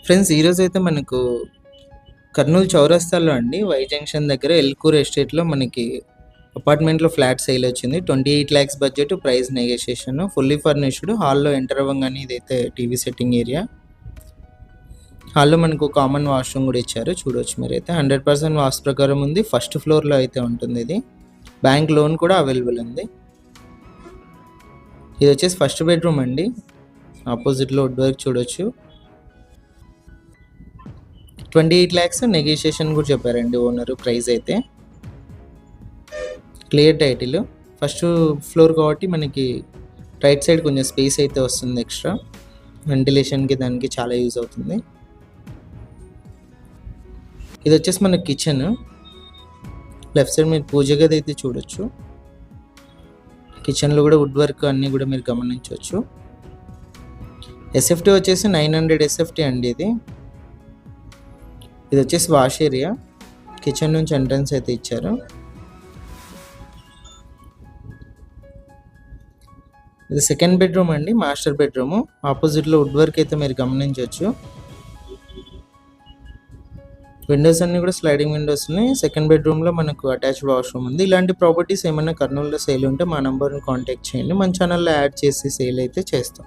Friends ఈరోజు అయితే మనకు కర్నూలు చౌరస్తాలో అండి వై జంక్షన్ దగ్గర ఎల్కూర్ ఎస్టేట్లో మనకి అపార్ట్మెంట్లో ఫ్లాట్ సేల్ వచ్చింది. 28 lakhs budget, price negotiation, fully furnished. హాల్లో ఎంటర్ అవ్వగానే ఇదైతే టీవీ సెట్టింగ్ ఏరియా. హాల్లో మనకు కామన్ వాష్రూమ్ కూడా ఇచ్చారు, చూడవచ్చు మీరైతే. 100% వాస్తు ప్రకారం ఉంది. ఫస్ట్ ఫ్లోర్లో అయితే ఉంటుంది ఇది. బ్యాంక్ లోన్ కూడా అవైలబుల్ ఉంది. ఇది వచ్చేసి ఫస్ట్ బెడ్రూమ్ అండి. ఆపోజిట్లో వుడ్ వర్క్ చూడొచ్చు. 28 lakhs నెగోషియేషన్ కూడా చెప్పారండి ఓనరు. ప్రైస్ అయితే క్లియర్ టైటిల్. ఫస్ట్ ఫ్లోర్ కాబట్టి మనకి రైట్ సైడ్ కొంచెం స్పేస్ అయితే వస్తుంది ఎక్స్ట్రా. వెంటిలేషన్కి దానికి చాలా యూజ్ అవుతుంది. ఇది వచ్చేసి మన కిచెన్. లెఫ్ట్ సైడ్ మీరు పూజ గది అయితే చూడొచ్చు. కిచెన్లో కూడా వుడ్ వర్క్ అన్నీ కూడా మీరు గమనించవచ్చు. ఎస్ఎఫ్టీ వచ్చేసి 900 ఎస్ఎఫ్టీ అండి ఇది. ఇది వచ్చేసి వాష్ ఏరియా. కిచెన్ నుంచి ఎంట్రన్స్ అయితే ఇచ్చారు. ఇది సెకండ్ బెడ్రూమ్ అండి, మాస్టర్ బెడ్రూమ్. ఆపోజిట్లో వుడ్ వర్క్ అయితే మీరు గమనించవచ్చు. విండోస్ అన్ని కూడా స్లైడింగ్ విండోస్ ఉన్నాయి. సెకండ్ బెడ్రూమ్లో మనకు అటాచ్డ్ వాష్రూమ్ ఉంది. ఇలాంటి ప్రాపర్టీస్ ఏమైనా కర్నూలులో సేల్ ఉంటే మా నంబర్ని కాంటాక్ట్ చేయండి. మన ఛానల్లో యాడ్ చేసి సేల్ అయితే చేస్తాం.